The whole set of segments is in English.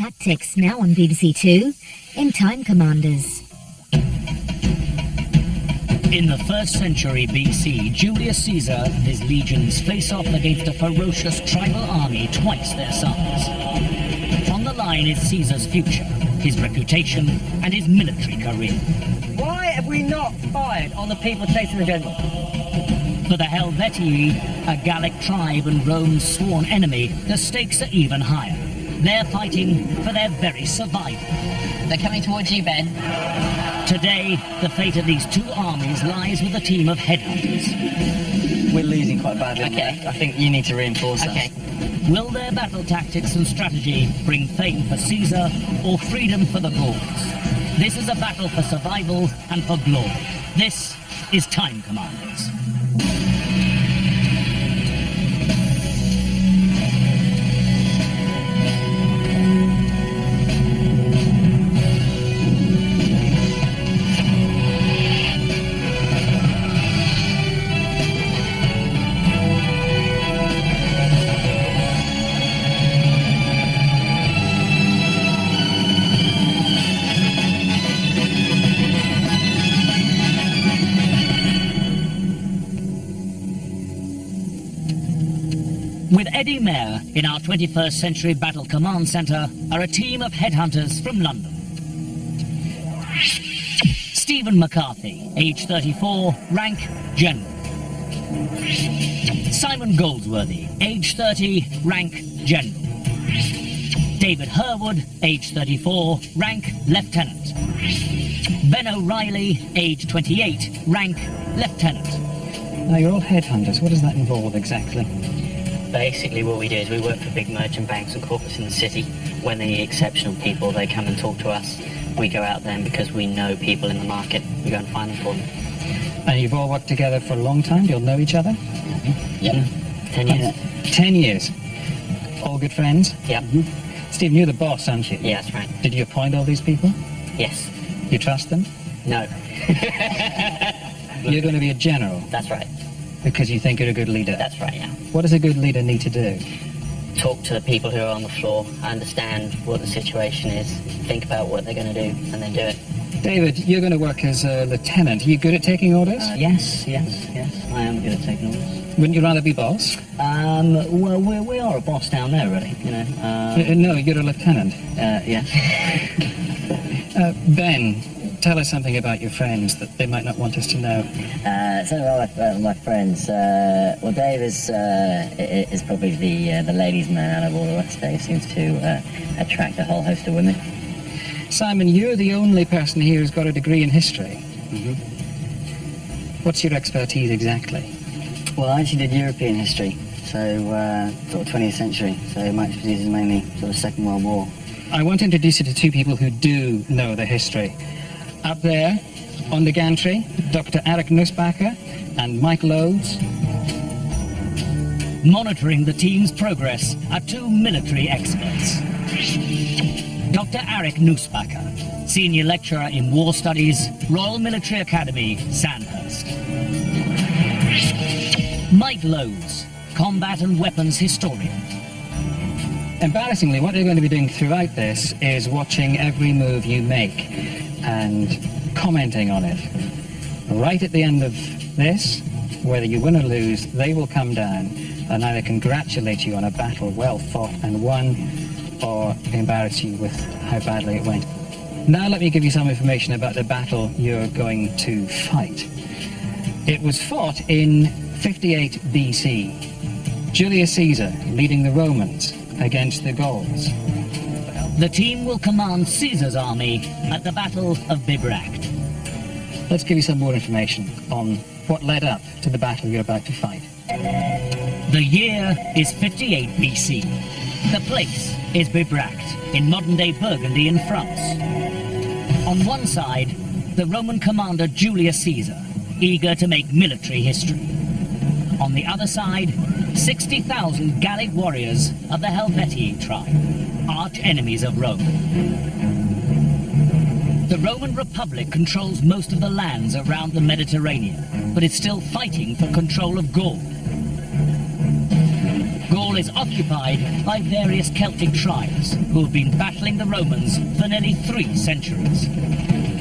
Tactics, now on BBC Two, in Time Commanders. In the 1st century BC, Julius Caesar and his legions face off against a ferocious tribal army twice their size. On the line is Caesar's future, his reputation, and his military career. Why have we not fired on the people chasing the general? For the Helvetii, a Gallic tribe and Rome's sworn enemy, the stakes are even higher. They're fighting for their very survival. They're coming towards you, Ben. Today, the fate of these two armies lies with a team of headhunters. We're losing quite badly. Okay. I think you need to reinforce Okay. us. Will their battle tactics and strategy bring fame for Caesar or freedom for the Gauls? This is a battle for survival and for glory. This is Time Commanders. With Eddie Mayer in our 21st Century Battle Command Centre are a team of headhunters from London. Stephen McCarthy, age 34, rank General. Simon Goldsworthy, age 30, rank General. David Herwood, age 34, rank Lieutenant. Ben O'Reilly, age 28, rank Lieutenant. Now, you're all headhunters. What does that involve exactly? Basically what we do is we work for big merchant banks and corporates in the city. When they need exceptional people, they come and talk to us. We go out there because we know people in the market. We go and find them for them. And you've all worked together for a long time? You'll know each other? Yep. 10 years. 10 years. All good friends? Yep. Stephen, you're the boss, aren't you? Yeah, that's right. Did you appoint all these people? Yes. You trust them? No. You're going to be a general That's right. because you think you're a good leader. That's right, yeah. What does a good leader need to do? Talk to the people who are on the floor, understand what the situation is, think about what they're going to do, and then do it. David, you're going to work as a lieutenant. Are you good at taking orders? Yes. I am good at taking orders. Wouldn't you rather be boss? Well, we are a boss down there, really, you know. No, you're a lieutenant. Yeah. Ben, tell us something about your friends that they might not want us to know. My friends. Well, Dave is probably the ladies' man out of all of us. Dave seems to attract a whole host of women. Simon, you're the only person here who's got a degree in history. Mm-hmm. What's your expertise exactly? Well, I actually did European history, so sort of 20th century. So my expertise is mainly sort of Second World War. I want to introduce you to two people who do know the history. Up there, on the gantry, Dr. Eric Nussbacher and Mike Lodes. Monitoring the team's progress are two military experts. Dr. Eric Nussbacher, Senior Lecturer in War Studies, Royal Military Academy, Sandhurst. Mike Lodes, Combat and Weapons Historian. Embarrassingly, what they're going to be doing throughout this is watching every move you make and commenting on it. Right at the end of this, whether you win or lose, they will come down and either congratulate you on a battle well fought and won, or embarrass you with how badly it went. Now let me give you some information about the battle you're going to fight. It was fought in 58 BC. Julius Caesar leading the Romans against the Gauls. The team will command Caesar's army at the Battle of Bibracte. Let's give you some more information on what led up to the battle you're about to fight. The year is 58 BC. The place is Bibracte, in modern-day Burgundy in France. On one side, the Roman commander Julius Caesar, eager to make military history. On the other side, 60,000 Gallic warriors of the Helvetii tribe, arch enemies of Rome. The Roman Republic controls most of the lands around the Mediterranean, but it's still fighting for control of Gaul. Gaul is occupied by various Celtic tribes who have been battling the Romans for nearly 3 centuries.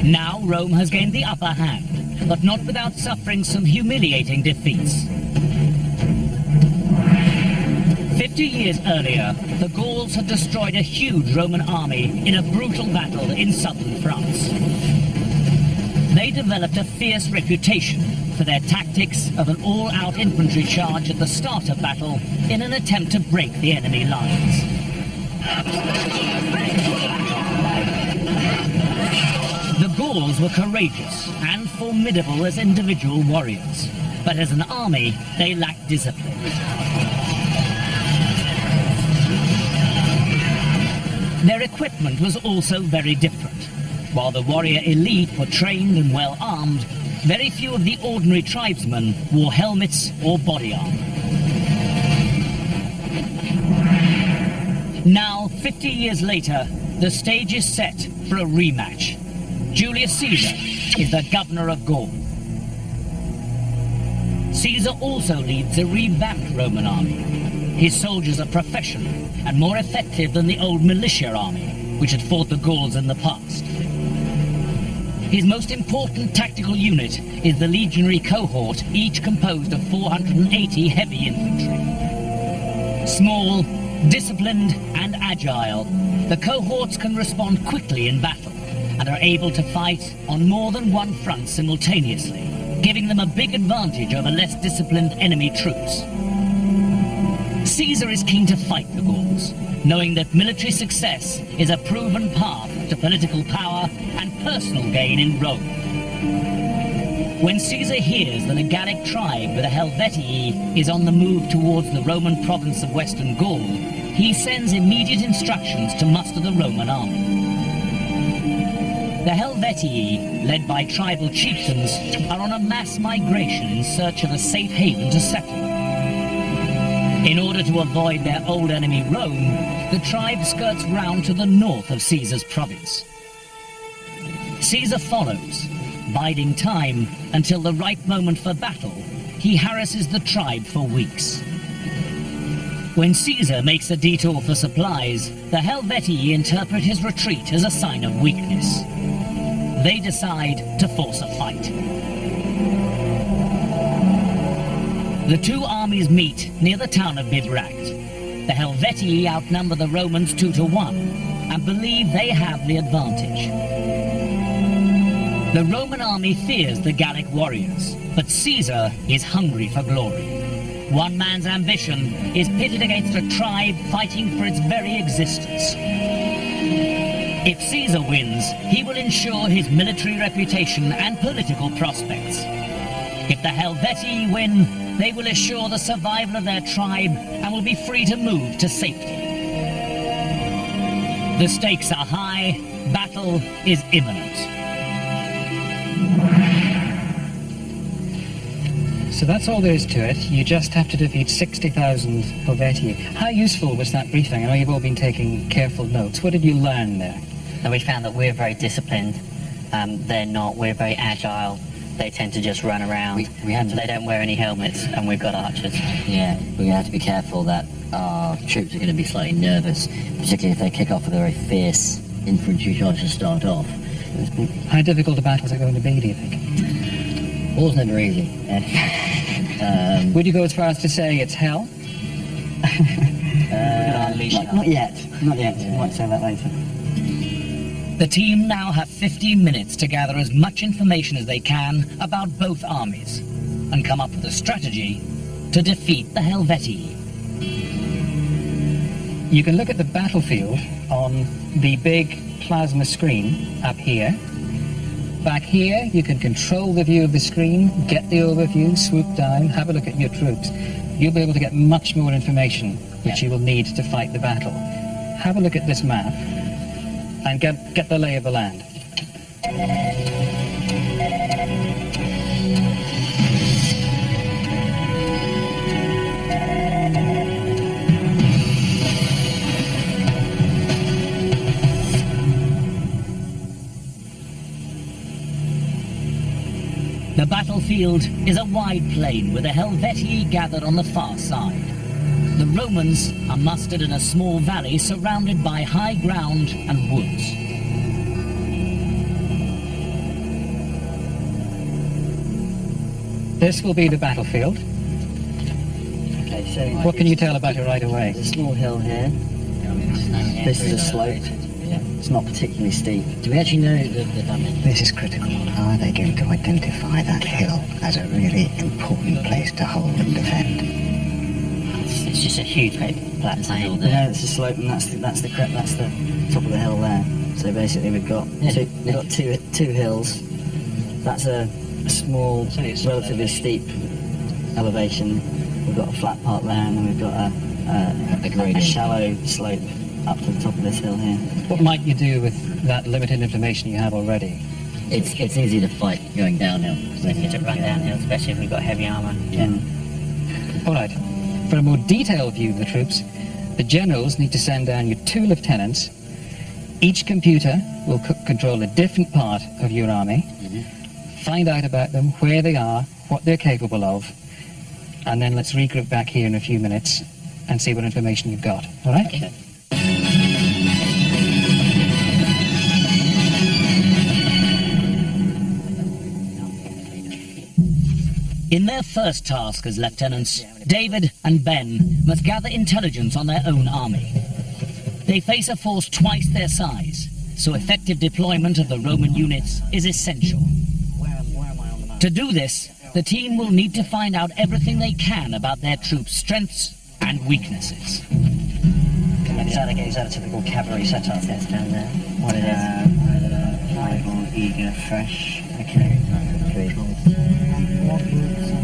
Now Rome has gained the upper hand, but not without suffering some humiliating defeats. 50 years earlier, the Gauls had destroyed a huge Roman army in a brutal battle in southern France. They developed a fierce reputation for their tactics of an all-out infantry charge at the start of battle in an attempt to break the enemy lines. The Gauls were courageous and formidable as individual warriors, but as an army, they lacked discipline. Their equipment was also very different. While the warrior elite were trained and well armed, very few of the ordinary tribesmen wore helmets or body armor. Now, 50 years later, the stage is set for a rematch. Julius Caesar is the governor of Gaul. Caesar also leads a revamped Roman army. His soldiers are professional and more effective than the old militia army, which had fought the Gauls in the past. His most important tactical unit is the legionary cohort, each composed of 480 heavy infantry. Small, disciplined and agile, the cohorts can respond quickly in battle and are able to fight on more than one front simultaneously, giving them a big advantage over less disciplined enemy troops. Caesar is keen to fight the Gauls, knowing that military success is a proven path to political power and personal gain in Rome. When Caesar hears that a Gallic tribe with a Helvetii is on the move towards the Roman province of Western Gaul, he sends immediate instructions to muster the Roman army. The Helvetii, led by tribal chieftains, are on a mass migration in search of a safe haven to settle. In order to avoid their old enemy Rome, the tribe skirts round to the north of Caesar's province. Caesar follows, biding time until the right moment for battle. He harasses the tribe for weeks. When Caesar makes a detour for supplies, the Helvetii interpret his retreat as a sign of weakness. They decide to force a fight. The two armies meet near the town of Bibracte. The Helvetii outnumber the Romans 2 to 1 and believe they have the advantage. The Roman army fears the Gallic warriors, but Caesar is hungry for glory. One man's ambition is pitted against a tribe fighting for its very existence. If Caesar wins, he will ensure his military reputation and political prospects. If the Helvetii win, they will assure the survival of their tribe and will be free to move to safety. The stakes are high, battle is imminent. So that's all there is to it. You just have to defeat 60,000 Helvetii. How useful was that briefing? I know you've all been taking careful notes. What did you learn there? And we found that we're very disciplined. They're not. We're very agile. They tend to just run around. So they don't wear any helmets, and we've got archers. Yeah, we're going to have to be careful that our troops are going to be slightly nervous, particularly if they kick off with a very fierce infantry charge to start off. How difficult a battle is it going to be, do you think? War's never easy. Would you go as far as to say it's hell? Not yet. Not yet. I might say that later. The team now have 15 minutes to gather as much information as they can about both armies and come up with a strategy to defeat the Helvetii. You can look at the battlefield on the big plasma screen up here. Back here, you can control the view of the screen, get the overview, swoop down, have a look at your troops. You'll be able to get much more information, which you will need to fight the battle. Have a look at this map and get the lay of the land. The battlefield is a wide plain with the Helvetii gathered on the far side. The Romans are mustered in a small valley surrounded by high ground and woods. This will be the battlefield. Okay, so What can you tell about it right away? there's a small hill here. This is a slope. It's not particularly steep. Do we actually know the This is critical. How are they going to identify that hill as a really important place to hold and defend? It's just a huge plateau there. Yeah, it's a slope, and that's the top of the hill there. So basically, we've got two hills. That's a small, relatively steep elevation. We've got a flat part there, and then we've got a shallow slope up to the top of this hill here. What might you do with that limited information you have already? It's easy to fight going downhill. So you can run downhill, especially if we've got heavy armour. Yeah. All right. For a more detailed view of the troops, the generals need to send down your 2 lieutenants. Each computer will control a different part of your army. Find out about them, where they are, what they're capable of, and then let's regroup back here in a few minutes and see what information you've got. All right? Okay. In their first task as lieutenants, David and Ben must gather intelligence on their own army. They face a force twice their size, so effective deployment of the Roman units is essential. To do this, the team will need to find out everything they can about their troops' strengths and weaknesses. Is that a typical cavalry setup? Yes, down there. What it is? Lively, eager, fresh. Okay.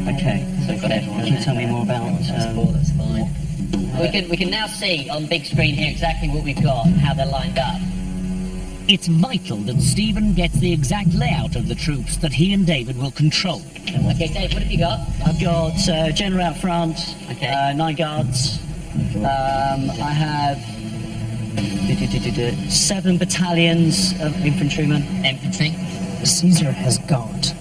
Okay. So can you tell me more about? That's fine. We can now see on big screen here exactly what we've got and how they're lined up. It's vital that Stephen gets the exact layout of the troops that he and David will control. Okay, Dave, what have you got? I've got general out front, Okay. 9 guards. I have 7 battalions of infantrymen. Infantry. Caesar has got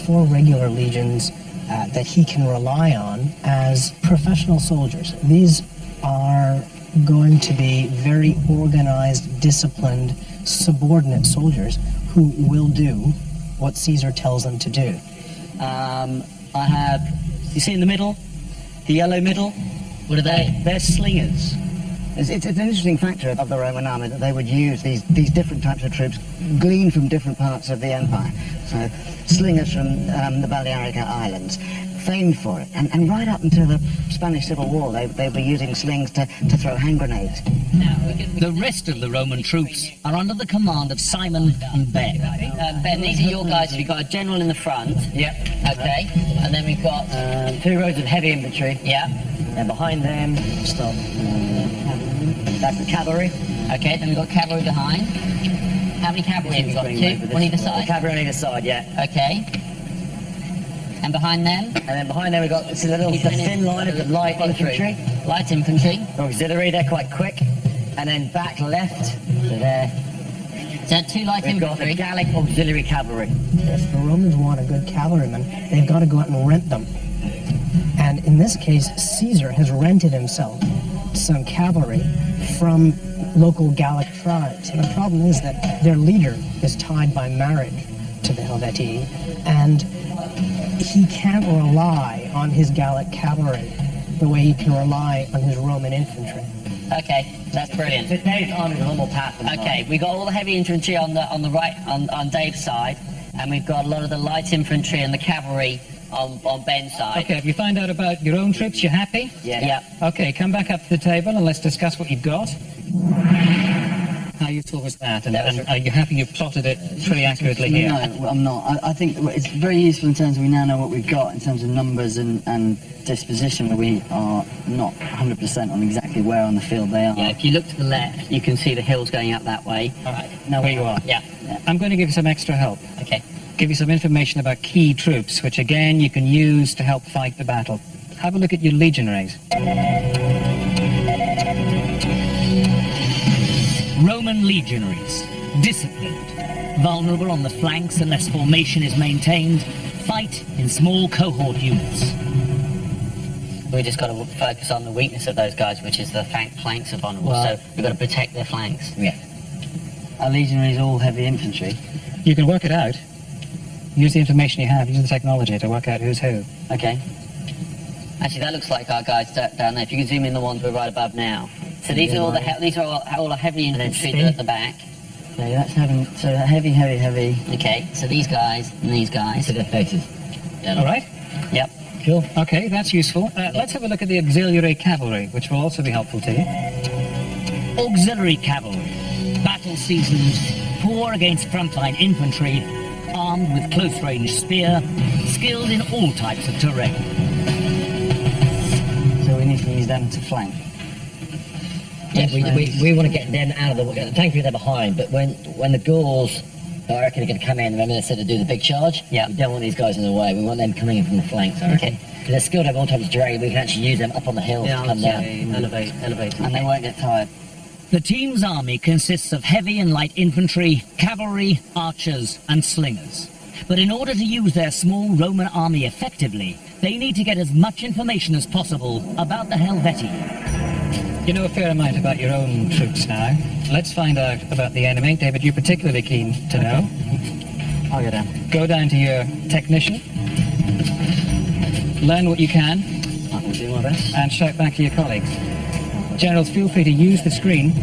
4 regular legions that he can rely on as professional soldiers. These are going to be very organized, disciplined, subordinate soldiers who will do what Caesar tells them to do. I have, you see in the middle, the yellow middle? What are they? They're slingers. It's an interesting factor of the Roman army that they would use these different types of troops gleaned from different parts of the empire. So slingers from the Balearic Islands, famed for it. And right up until the Spanish Civil War, they were using slings to throw hand grenades. The rest of the Roman troops are under the command of Simon and Ben. Ben, these are your guys. We've got a general in the front. Yep. Okay. And then we've got... 2 rows of heavy infantry. yeah. And behind them, that's the cavalry. Okay, then we've got cavalry behind. How many cavalry have you got? 2 on either side? Cavalry on either side, yeah. Okay. And behind them? And then behind them we've got this little thin line of light infantry. Light infantry. Auxiliary, they're quite quick. And then back left, so there, So 2 light we've got the infantry. Gallic auxiliary cavalry. If the Romans want a good cavalryman, they've got to go out and rent them. And in this case, Caesar has rented himself some cavalry from local Gallic tribes. And the problem is that their leader is tied by marriage to the Helvetii, and he can't rely on his Gallic cavalry the way he can rely on his Roman infantry. Okay, that's brilliant. So Dave's army is a normal path. Okay, we've got all the heavy infantry on the right, on Dave's side, and we've got a lot of the light infantry and the cavalry on Ben's side. Okay, if you find out about your own troops, you happy? Yeah. Okay, come back up to the table and let's discuss what you've got. How useful was that? And are you happy you've plotted it pretty accurately here? No, well, I'm not. I think it's very useful in terms of we now know what we've got in terms of numbers and disposition, where we are not 100% on exactly where on the field they are. Yeah, if you look to the left, you can see the hills going up that way. All right, now where you are. Yeah. I'm going to give you some extra help. Okay. Give you some information about key troops, which again you can use to help fight the battle. Have a look at your legionaries. Roman legionaries, disciplined, vulnerable on the flanks unless formation is maintained, fight in small cohort units. We just got to focus on the weakness of those guys, which is the flanks are vulnerable. Well- So we've got to protect their flanks. Yeah. Our legionaries all heavy infantry. You can work it out. Use the information you have, use the technology to work out who's who. Okay. Actually, that looks like our guys down there. If you can zoom in the ones we're right above now. So these are all the heavy infantry that are at the back. So that's having heavy. Okay, so these guys and these guys. To their faces. All right? Yep. Cool. Okay, that's useful. Let's have a look at the auxiliary cavalry, which will also be helpful to you. Auxiliary cavalry. Battle-seasoned, poor against frontline infantry, armed with close-range spear, skilled in all types of terrain. So we need to use them to flank. Yeah, we want to get them out of the way. Thankfully they're behind, but when the Gauls, I reckon, are going to come in, remember they said to do the big charge? Yeah. We don't want these guys in the way. We want them coming in from the flanks, I reckon. Because they're skilled over all types of terrain. We can actually use them up on the hills to come down. Elevate. And they won't get tired. The team's army consists of heavy and light infantry, cavalry, archers, and slingers. But in order to use their small Roman army effectively, they need to get as much information as possible about the Helvetii. You know a fair amount about your own troops now. Let's find out about the enemy. David, you're particularly keen to know. I'll go down. Go down to your technician. Learn what you can I will do my best. and shout back to your colleagues. Generals, feel free to use the screen.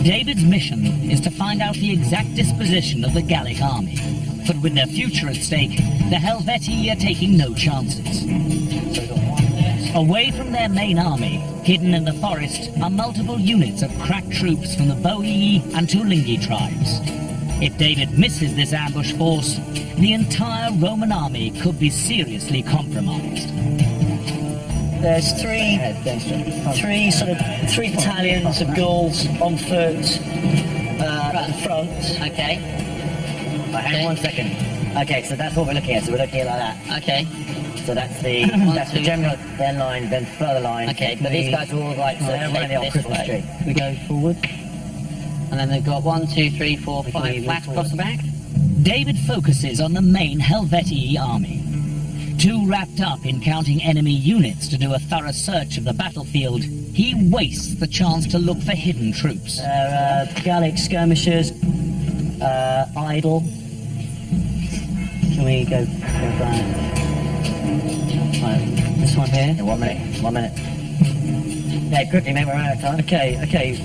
David's mission is to find out the exact disposition of the Gallic army. But with their future at stake, the Helvetii are taking no chances. Away from their main army, hidden in the forest, are multiple units of crack troops from the Boii and Tulingi tribes. If David misses this ambush force, the entire Roman army could be seriously compromised. There's three battalions of Gauls on foot in front. Okay. Hang on 1 second. Okay, so that's what we're looking at. So we're looking at it like that. Okay. So that's the general, then line, then further line. Okay, but these guys are all right, so They're running the old this Christmas way. tree. We go forward. And then they've got 1, 2, 3, 4, 5 move flags across the back. David focuses on the main Helvetii army. Too wrapped up in counting enemy units to do a thorough search of the battlefield, he wastes the chance to look for hidden troops. Gallic skirmishers, idle. Can we go back? Right, this one here. In 1 minute. Yeah, quickly, mate, we're out of time. Okay.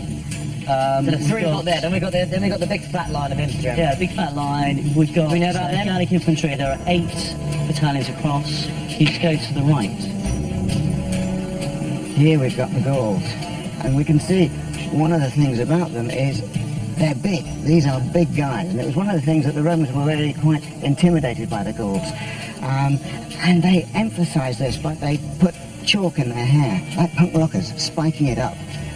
So the three we've got there, then we got the big flat line of infantry. Yeah, big fat line. We've got We know about them? Gallic infantry. There are 8 battalions across. Each go to the right. Here we've got the Gauls, and we can see one of the things about them is they're big. These are big guys, and it was one of the things that the Romans were really quite intimidated by the Gauls. And they emphasise this, but they put chalk in their hair, like punk rockers, spiking it up.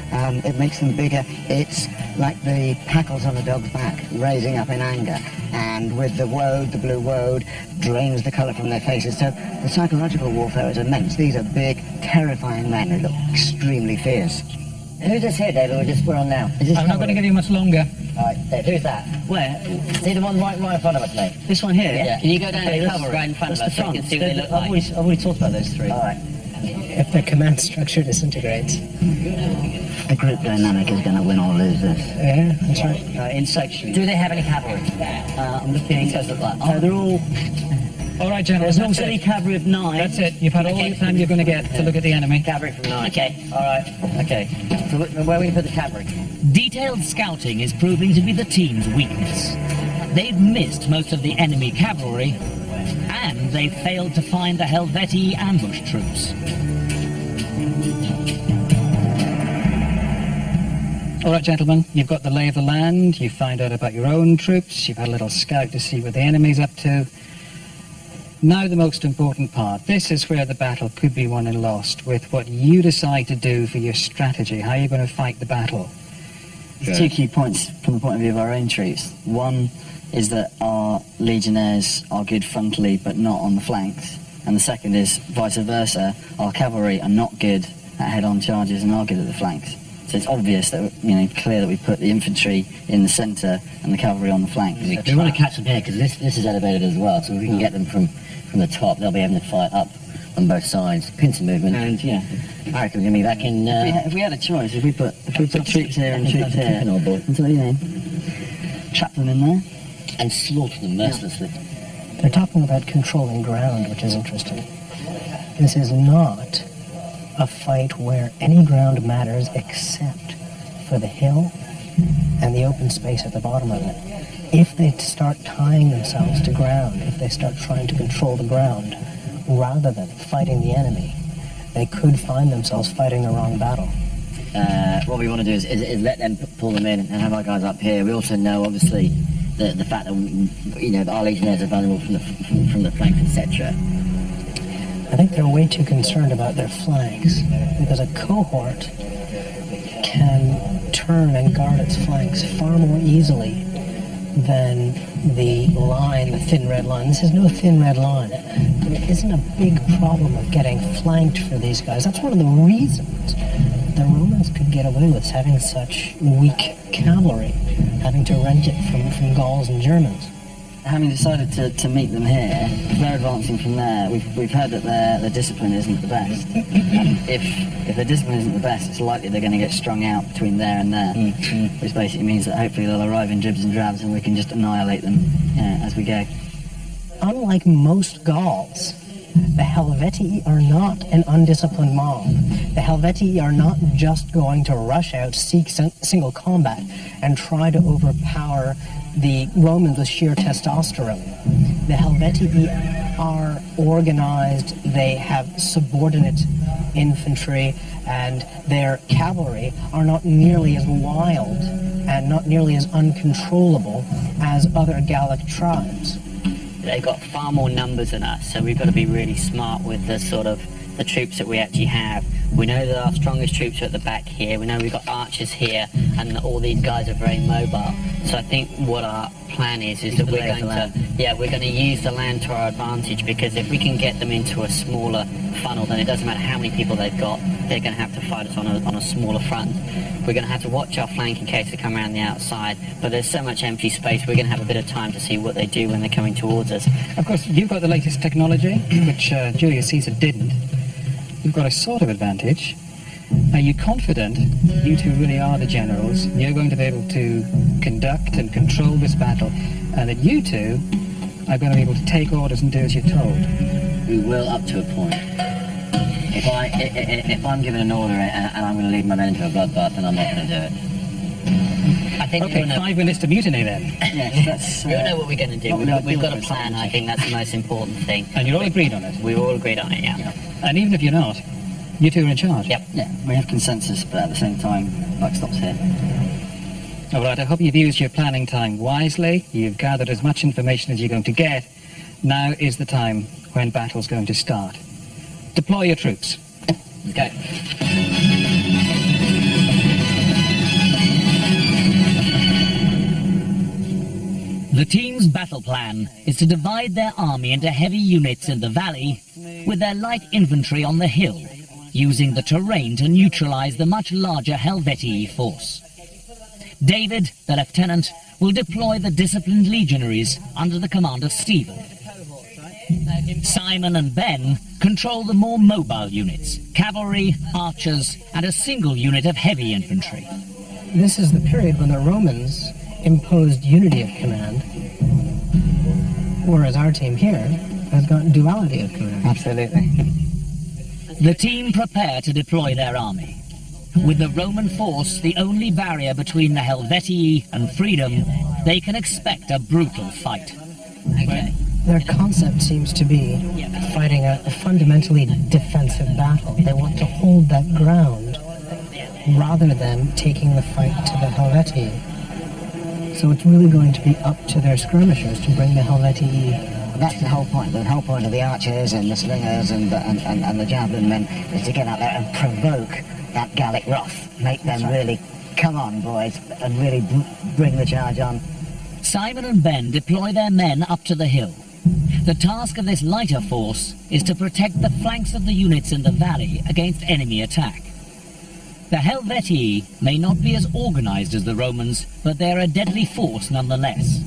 It makes them bigger. It's like the hackles on a dog's back, raising up in anger. And with the woad, the blue woad, drains the colour from their faces. So the psychological warfare is immense. These are big, terrifying men who look extremely fierce. Who's this here, David? We're on now. Is this I'm not going to give you much longer. All right, Dave, who's that? Where? See the one right in front of us, mate? This one here? Yeah. Can you go down to the that's- cavalry right in front of that's us the so you can front. see what they look like? I've already talked about those 3. All right. If the command structure disintegrates. The group dynamic is going to win or lose this. Yeah, that's right. In section. Do they have any cavalry? I'm looking. Those look like. They're all. All right, generals, There's an that's auxiliary it. cavalry of 9. That's it. You've had all the time you're going to get to look at the enemy. Cavalry from 9. Okay. All right. Okay. So where are we going to put the cavalry? Detailed scouting is proving to be the team's weakness. They've missed most of the enemy cavalry, and they've failed to find the Helvetii ambush troops. All right, gentlemen, you've got the lay of the land, you've found out about your own troops, you've had a little scout to see what the enemy's up to. Now the most important part. This is where the battle could be won and lost, with what you decide to do for your strategy, how you're going to fight the battle. There's 2 key points from the point of view of our own troops. One is that our legionnaires are good frontally but not on the flanks. And the second is vice versa. Our cavalry are not good at head-on charges and are good at the flanks. So it's obvious that, clear that we put the infantry in the centre and the cavalry on the flanks. We want to catch them here because this is elevated as well. So if we can get them from the top, they'll be able to fight up on both sides, pincer movement, and yeah, I reckon we're going to be back in... if we had a choice, if we put troops here and troops here, until, you know, trap them in there, and slaughter them mercilessly. They're talking about controlling ground, which is interesting. This is not a fight where any ground matters except for the hill and the open space at the bottom of it. If they start tying themselves to ground, if they start trying to control the ground, rather than fighting the enemy, they could find themselves fighting the wrong battle. What we want to do is let them pull them in and have our guys up here. We also know, obviously, the fact that, you know, our legionnaires are vulnerable from the flanks, etc. I think they're way too concerned about their flanks, because a cohort can turn and guard its flanks far more easily than the line, the thin red line. This is no thin red line. There isn't a big problem of getting flanked for these guys. That's one of the reasons the Romans could get away with having such weak cavalry, having to rent it from Gauls and Germans. Having decided to meet them here, if they're advancing from there, we've heard that their discipline isn't the best. And if their discipline isn't the best, it's likely they're going to get strung out between there and there, which basically means that hopefully they'll arrive in dribs and drabs and we can just annihilate them as we go. Unlike most Gauls, the Helvetii are not an undisciplined mob. The Helvetii are not just going to rush out, seek single combat, and try to overpower the Romans with sheer testosterone. The Helvetii are organized, they have subordinate infantry, and their cavalry are not nearly as wild and not nearly as uncontrollable as other Gallic tribes. They've got far more numbers than us, so we've got to be really smart with the the troops that we actually have. We know that our strongest troops are at the back here. We know we've got archers here, and that all these guys are very mobile. So I think what our plan is that we're going to use the land to our advantage, because if we can get them into a smaller funnel, then it doesn't matter how many people they've got. They're going to have to fight us on a smaller front. We're going to have to watch our flank in case they come around the outside, but there's so much empty space, we're going to have a bit of time to see what they do when they're coming towards us. Of course, you've got the latest technology, which Julius Caesar didn't. You've got a sort of advantage. Are you confident you two really are the generals, you're going to be able to conduct and control this battle, and that you two are going to be able to take orders and do as you're told? We will, up to a point. If I'm given an order and I'm going to lead my men into a bloodbath, then I'm not going to do it. I think okay, 5 minutes to mutiny then. Yes, that's... we'll know what we're going to do. We've got a plan. I think that's the most important thing. And you're all agreed on it? We all agreed on it, yeah. And even if you're not, you two are in charge? Yep. Yeah, we have consensus, but at the same time, buck stops here. All right, I hope you've used your planning time wisely. You've gathered as much information as you're going to get. Now is the time when battle's going to start. Deploy your troops. Okay. The team's battle plan is to divide their army into heavy units in the valley with their light infantry on the hill, using the terrain to neutralize the much larger Helvetii force. David, the lieutenant, will deploy the disciplined legionaries under the command of Stephen. Simon and Ben control the more mobile units, cavalry, archers, and a single unit of heavy infantry. This is the period when the Romans imposed unity of command, whereas our team here has got duality of command. Absolutely. The team prepare to deploy their army. With the Roman force the only barrier between the Helvetii and freedom, they can expect a brutal fight. Okay. Their concept seems to be fighting a fundamentally defensive battle. They want to hold that ground rather than taking the fight to the Helvetii. So it's really going to be up to their skirmishers to bring the Helvetii. That's the whole point. The whole point of the archers and the slingers and the javelin men is to get out there and provoke that Gallic wrath. Make them really, come on boys, and really bring the charge on. Simon and Ben deploy their men up to the hill. The task of this lighter force is to protect the flanks of the units in the valley against enemy attack. The Helvetii may not be as organized as the Romans, but they're a deadly force nonetheless.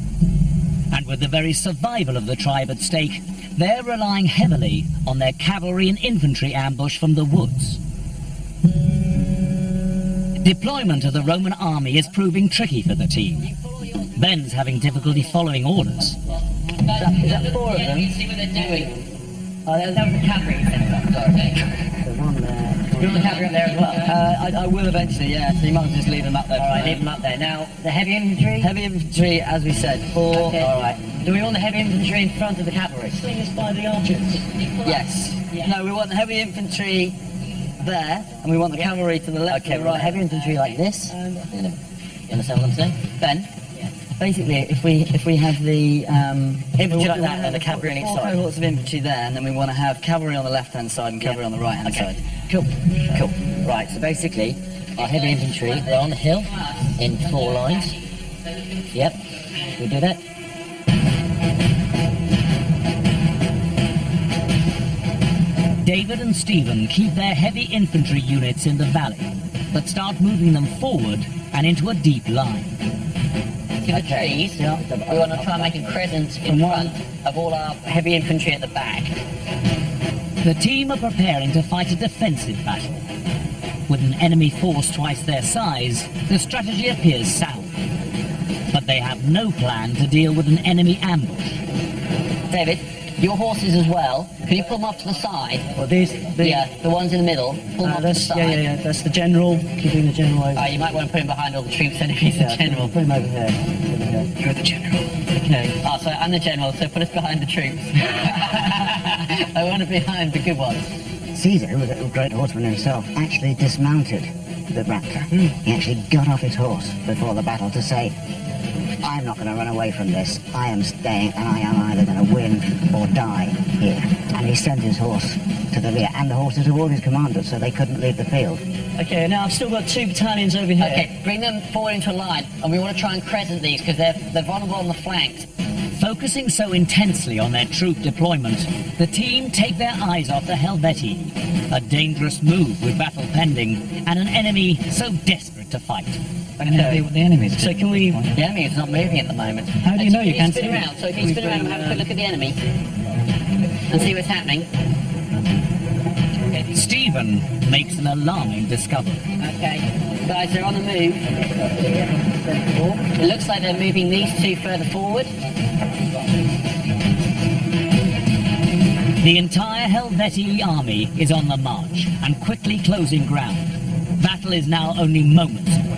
And with the very survival of the tribe at stake, they're relying heavily on their cavalry and infantry ambush from the woods. Deployment of the Roman army is proving tricky for the team. Ben's having difficulty following orders. Is that four of them? See what they're doing. Oh, that was the cavalry. Sorry. The one there. You want the cavalry up there as well? I will eventually, yeah, so you might as well just leave them up there. All right, leave them up there. Now, the heavy infantry? Heavy infantry, as we said, 4. Okay. All right. Do we want the heavy infantry in front of the cavalry? Slingers by the archers. Yes. No, we want the heavy infantry there, and we want the cavalry to the left. Okay, and the right. right. Heavy infantry like this. You understand what I'm saying? Ben, basically, if we have the Infantry like that and the cavalry on each 4 side. cohorts of infantry there, and then we want to have cavalry on the left-hand side and cavalry on the right-hand side. Cool. Cool. Right, so basically, our heavy infantry, they're on the hill in 4 lines. Yep, we do that. David and Stephen keep their heavy infantry units in the valley, but start moving them forward and into a deep line. To the trees, we want to try and make a crescent in front of all our heavy infantry at the back. The team are preparing to fight a defensive battle. With an enemy force twice their size, the strategy appears sound. But they have no plan to deal with an enemy ambush. David, your horses as well. Can you pull them off to the side? Well, these, Yeah, the ones in the middle. Pull them off to the side. yeah, that's the general, keeping the general over. You might want to put him behind all the troops then if he's the general. Put him over here. You're the general. Okay. Oh, sorry, I'm the general, so put us behind the troops. I want to be behind the good ones. Caesar, who was a great horseman himself, actually dismounted the raptor. He actually got off his horse before the battle to say, I'm not going to run away from this. I am staying, and I am either going to win or die here. And he sent his horse to the rear, and the horses of all his commanders, so they couldn't leave the field. Okay, now I've still got 2 battalions over here. Okay, bring them forward into a line, and we want to try and crescent these because they're vulnerable on the flanks. Focusing so intensely on their troop deployment, the team take their eyes off the Helvetii, a dangerous move with battle pending, and an enemy so desperate to fight. Okay. The enemies. So can we... The enemy is not moving at the moment. How do you know you can't spin see around? So if you spin around and have a quick look at the enemy and see what's happening. Stephen makes an alarming discovery. Okay, guys, they're on the move. It looks like they're moving these 2 further forward. The entire Helvetii army is on the march and quickly closing ground. Battle is now only moments away.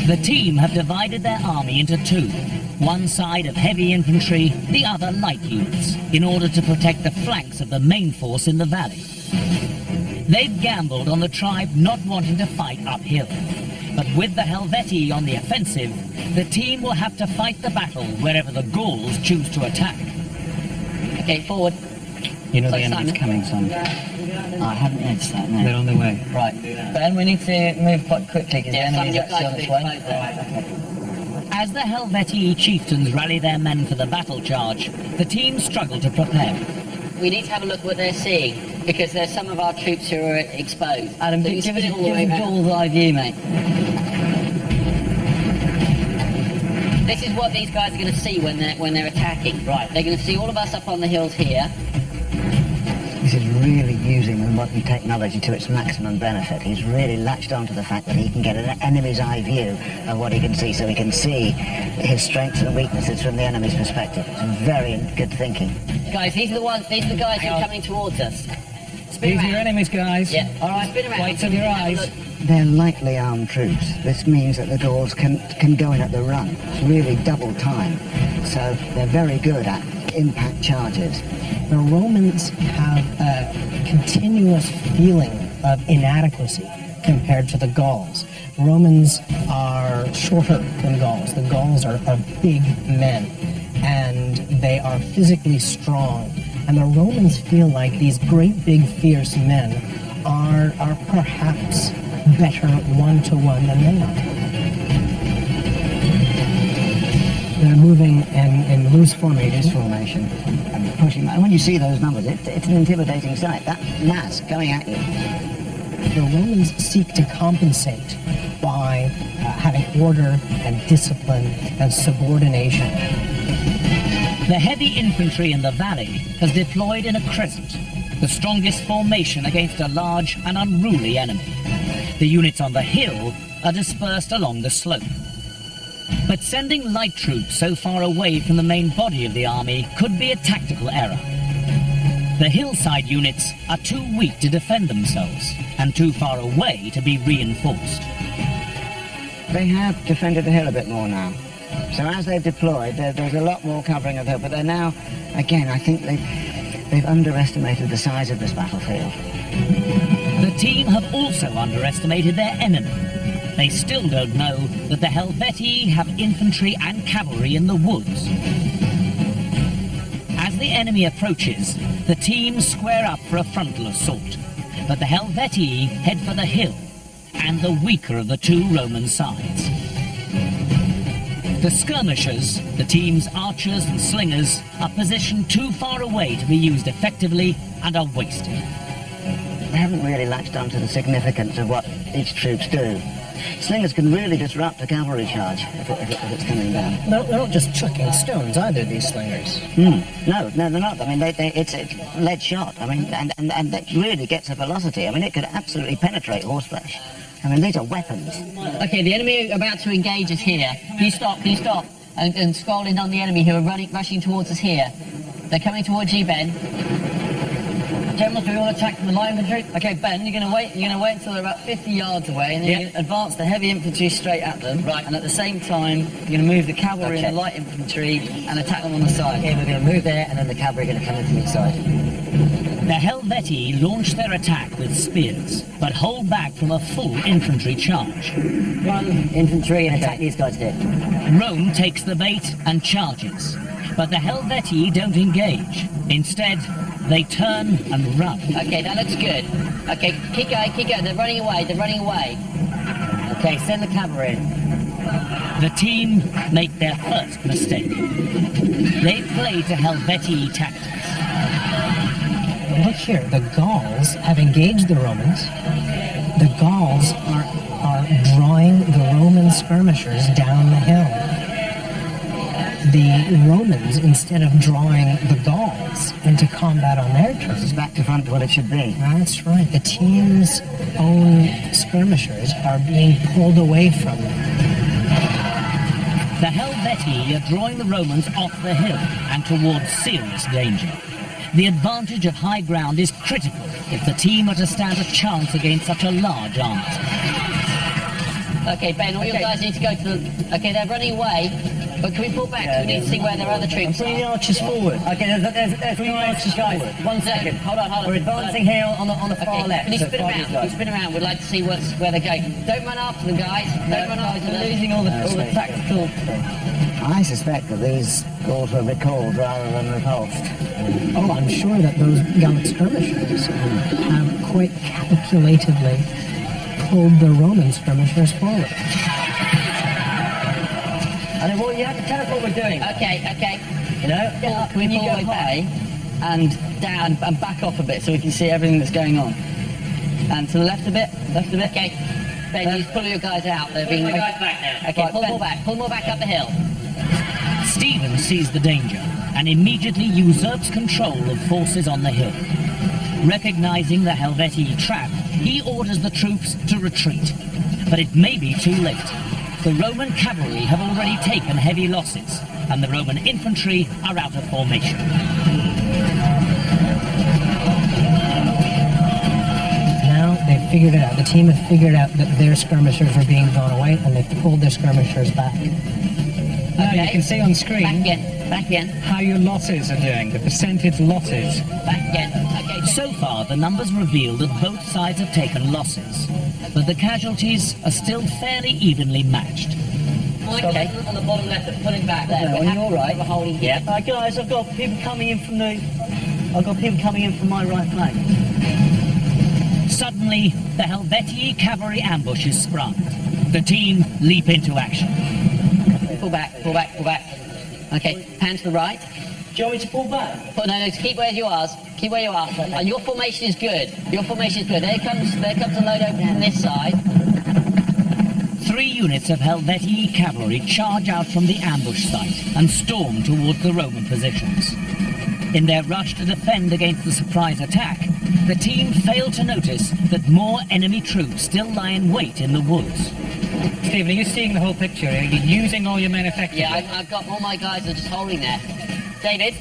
The team have divided their army into 2. One side of heavy infantry, the other light units, in order to protect the flanks of the main force in the valley. They've gambled on the tribe not wanting to fight uphill. But with the Helvetii on the offensive, the team will have to fight the battle wherever the Gauls choose to attack. Okay, forward. You know the Close, enemy's Simon. coming, son. I haven't noticed that, no. They're on their way. Right. Ben, we need to move quite quickly because Yeah, the enemy's Simon, actually on its way. As the Helvetii chieftains rally their men for the battle charge, the team struggle to prepare. We need to have a look at what they're seeing because there's some of our troops who are exposed. Adam, So give you us spin it all the way a round. Gauls eye view, mate. This is what these guys are going to see when they're attacking. Right, they're going to see all of us up on the hills here. This is really using the modern technology to its maximum benefit. He's really latched on to the fact that he can get an enemy's eye view of what he can see, so he can see his strengths and weaknesses from the enemy's perspective. It's very good thinking. Guys, these are the guys who are coming towards us. Spin These are around. your enemies, guys. Yeah, all right, spin around. Lights of your Have a eyes. look. They're lightly armed troops. This means that the Gauls can go in at the run. It's really double time. So they're very good at impact charges. The Romans have a continuous feeling of inadequacy compared to the Gauls. Romans are shorter than Gauls. The Gauls are big men, and they are physically strong. And the Romans feel like these great big fierce men are perhaps better one-to-one than they are. They're moving in loose formation. And pushing. And when you see those numbers, it's an intimidating sight. That mass coming at you. The Romans seek to compensate by having order and discipline and subordination. The heavy infantry in the valley has deployed in a crescent, the strongest formation against a large and unruly enemy. The units on the hill are dispersed along the slope. But sending light troops so far away from the main body of the army could be a tactical error. The hillside units are too weak to defend themselves and too far away to be reinforced. They have defended the hill a bit more now. So as they've deployed, there's a lot more covering of the hill, but they're now, again, I think they've underestimated the size of this battlefield. The team have also underestimated their enemy. They still don't know that the Helvetii have infantry and cavalry in the woods. As the enemy approaches, the team square up for a frontal assault, but the Helvetii head for the hill, and the weaker of the two Roman sides. The skirmishers, the team's archers and slingers, are positioned too far away to be used effectively and are wasted. They haven't really latched onto the significance of what each troops do. Slingers can really disrupt a cavalry charge if it's coming down. They're not just chucking stones either, these slingers. No, they're not. I mean, it's lead shot. I mean, and that really gets a velocity. I mean, it could absolutely penetrate horseflesh. I mean, these are weapons. Okay, the enemy about to engage us here. Can you stop? And scroll in on the enemy who are rushing towards us here. They're coming towards you, Ben. Generals, do we want to attack from the light infantry? Okay, Ben, you're going to wait until they're about 50 yards away, and then you advance the heavy infantry straight at them. Right. And at the same time, you're going to move the cavalry and the light infantry and attack them on the side. Okay, we're going to move there, and then the cavalry are going to come in from each side. The Helvetii launch their attack with spears, but hold back from a full infantry charge. Run, infantry, and attack these guys here. Rome takes the bait and charges, but the Helvetii don't engage. Instead, they turn and run. Okay, that looks good. Okay, keep going. They're running away. Okay, send the cavalry in. The team make their first mistake. They play to Helvetii tactics. Look here, the Gauls have engaged the Romans. The Gauls are drawing the Roman skirmishers down the hill. The Romans, instead of drawing the Gauls into combat on their turf, It's back to front to what it should be. that's right, the team's own skirmishers are being pulled away from them. The Helvetii are drawing the Romans off the hill and towards serious danger. The advantage of high ground is critical if the team are to stand a chance against such a large army. Okay, Ben, all your guys need to go to the... Okay, they're running away, but can we pull back? We need to see where their other troops Bring the are. archers forward. Okay, there's three archers forward. 1 second. Hold on. We're advancing here on the far Okay, left. can you so spin far around? these Can you guys. spin around? We'd like to see where they're going. Don't run after them, guys. Don't run after them. We're losing all the tactical... I suspect that these Gauls were recalled rather than repulsed. Oh, I'm sure that those Gallic skirmishers have quite calculatively pulled the Roman skirmishers forward. And well, you have to tell us what we're doing. Okay. You know, Can we you pull go way back? high and down and back off a bit so we can see everything that's going on. And to the left a bit. Okay. Ben, you just pull your guys out. They're being... Okay, Right, pull Ben. more back up the hill. Stephen sees the danger and immediately usurps control of forces on the hill. Recognizing the Helvetii trap, he orders the troops to retreat. But it may be too late. The Roman cavalry have already taken heavy losses, and the Roman infantry are out of formation. Now they've figured it out. The team have figured out that their skirmishers are being drawn away, and they've pulled their skirmishers back. Now you can see on screen Back again. how your losses are doing, the percentage losses. Back again. Okay. So far, the numbers reveal that both sides have taken losses, but the casualties are still fairly evenly matched. Okay. On the bottom left, pulling back there. Are you all right? We're holding here. Guys, I've got people coming in from my right flank. Suddenly, the Helvetii cavalry ambush is sprung. The team leap into action. Pull back. Okay, hand to the right. Do you want me to pull back? No, keep where you are. Keep where you are. Your formation is good. There comes a load open from this side. 3 units of Helvetii cavalry charge out from the ambush site and storm towards the Roman positions. In their rush to defend against the surprise attack, the team fail to notice that more enemy troops still lie in wait in the woods. Stephen, are you seeing the whole picture? Are you using all your men effectively? Yeah, I've got all my guys are just holding there. David,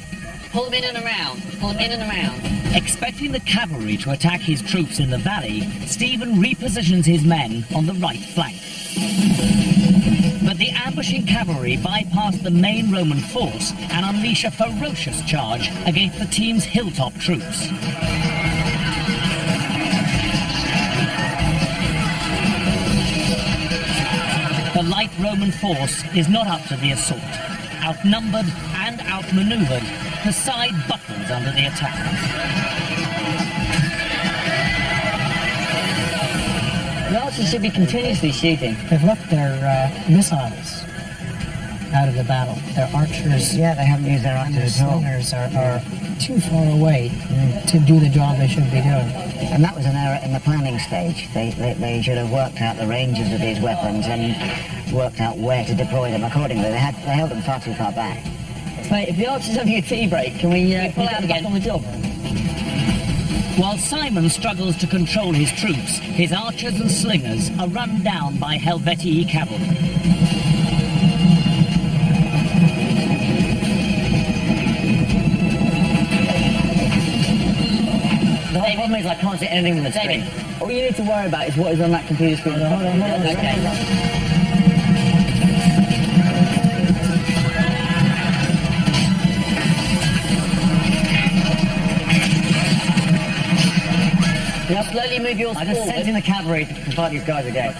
pull them in and around. Pull them in and around. Expecting the cavalry to attack his troops in the valley, Stephen repositions his men on the right flank. But the ambushing cavalry bypass the main Roman force and unleash a ferocious charge against the team's hilltop troops. The light Roman force is not up to the assault. Outnumbered and outmaneuvered, the side buckles under the attack. The archers should be continuously shooting. They've left their missiles out of the battle. Their archers, Yeah, they haven't used their and their archers at all. slingers are too far away to do the job they should be doing. And that was an error in the planning stage. They should have worked out the ranges of these weapons and worked out where to deploy them accordingly. They held them far too far back. Mate, if the archers having a tea break, can we pull out again on the job? While Simon struggles to control his troops, his archers and slingers are run down by Helvetii cavalry. The whole problem is I can't see anything on the screen. All you need to worry about is what is on that computer screen. Hold on. Okay. Now slowly move yours forward. I just sent in the cavalry to fight these guys again.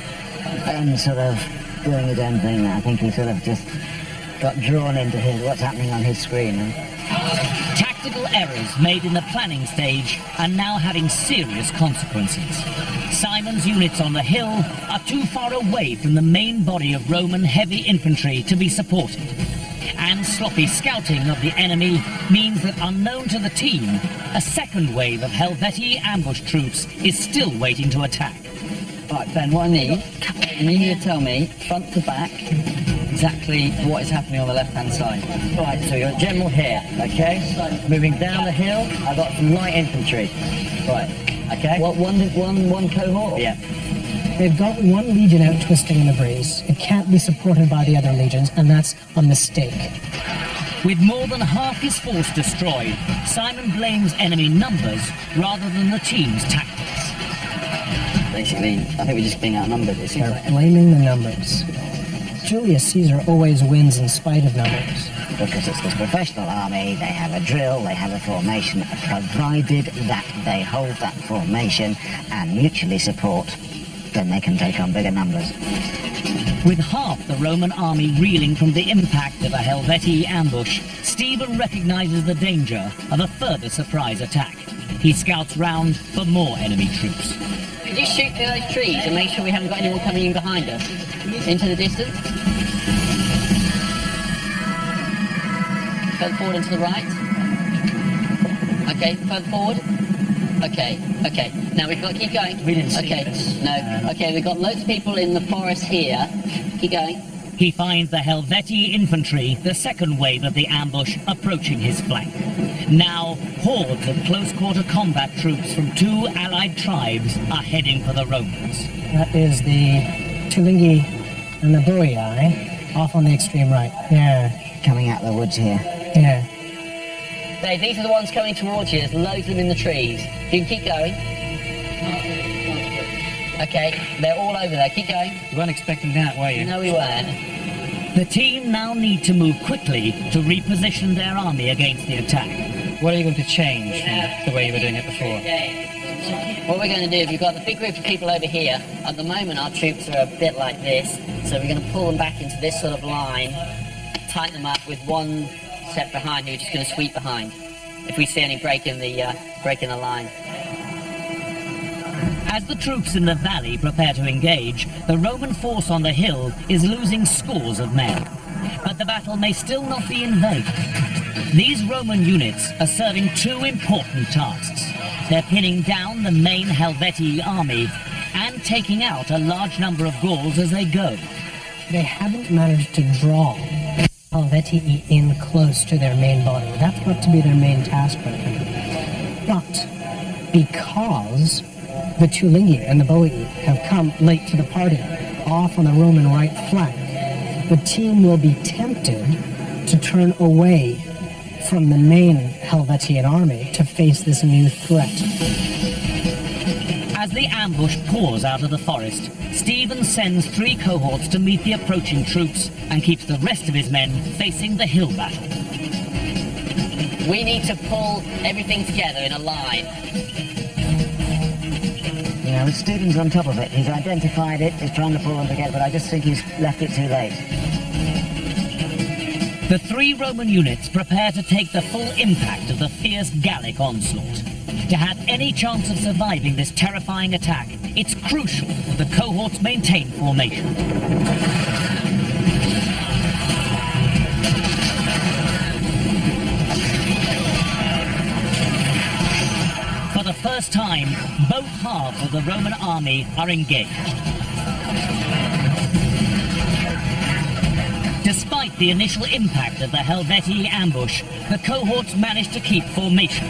And sort of doing his own thing. I think he sort of just got drawn into what's happening on his screen. Tactical errors made in the planning stage are now having serious consequences. Simon's units on the hill are too far away from the main body of Roman heavy infantry to be supported. And sloppy scouting of the enemy means that, unknown to the team, a second wave of Helvetii ambush troops is still waiting to attack. Right, Ben, what I need, you need to tell me, front to back, exactly what is happening on the left-hand side. Right, so you're a general here, okay? Moving down the hill, I've got some light infantry. Right, okay? What, one cohort? Yeah. They've got one legion out twisting in the breeze. It can't be supported by the other legions, and that's a mistake. With more than half his force destroyed, Simon blames enemy numbers rather than the team's tactics. Basically, I think we're just being outnumbered. It seems They're like. blaming the numbers. Julius Caesar always wins in spite of numbers. Because it's this professional army, they have a drill, they have a formation, provided that they hold that formation and mutually support, then they can take on bigger numbers. With half the Roman army reeling from the impact of a Helvetii ambush, Stephen recognizes the danger of a further surprise attack. He scouts round for more enemy troops. Could you shoot through those trees and make sure we haven't got anyone coming in behind us? Into the distance? Further forward and to the right. Okay, further forward. Okay. Now we've got to keep going. We didn't see Okay, this. no. Okay, we've got loads of people in the forest here. Keep going. He finds the Helvetii infantry, the second wave of the ambush, approaching his flank. Now, hordes of close-quarter combat troops from 2 allied tribes are heading for the Romans. That is the Tulingi and the Boii, off on the extreme right. Yeah, Coming out of the woods here. yeah. Dave, these are the ones coming towards you. There's loads of them in the trees. You can keep going. Okay, they're all over there. Keep going. You weren't expecting that, were you? No, we weren't. The team now need to move quickly to reposition their army against the attack. What are you going to change from the way you were doing it before? What we're going to do is we've got the big group of people over here. At the moment, our troops are a bit like this, so we're going to pull them back into this sort of line, tighten them up with one set behind, who's just going to sweep behind. If we see any break in the line. As the troops in the valley prepare to engage, the Roman force on the hill is losing scores of men. But the battle may still not be in vain. These Roman units are serving 2 important tasks. They're pinning down the main Helvetii army and taking out a large number of Gauls as they go. They haven't managed to draw Helvetii in close to their main body. That's got to be their main task right now. But because the Tulingi and the Boii have come late to the party, off on the Roman right flank, the team will be tempted to turn away from the main Helvetian army to face this new threat. As the ambush pours out of the forest, Stephen sends 3 cohorts to meet the approaching troops and keeps the rest of his men facing the hill battle. We need to pull everything together in a line. You know, Stephen's on top of it. He's identified it, he's trying to pull them together, but I just think he's left it too late. The 3 Roman units prepare to take the full impact of the fierce Gallic onslaught. To have any chance of surviving this terrifying attack, it's crucial that the cohorts maintain formation. For the first time, both halves of the Roman army are engaged. Despite the initial impact of the Helvetii ambush, the cohorts managed to keep formation.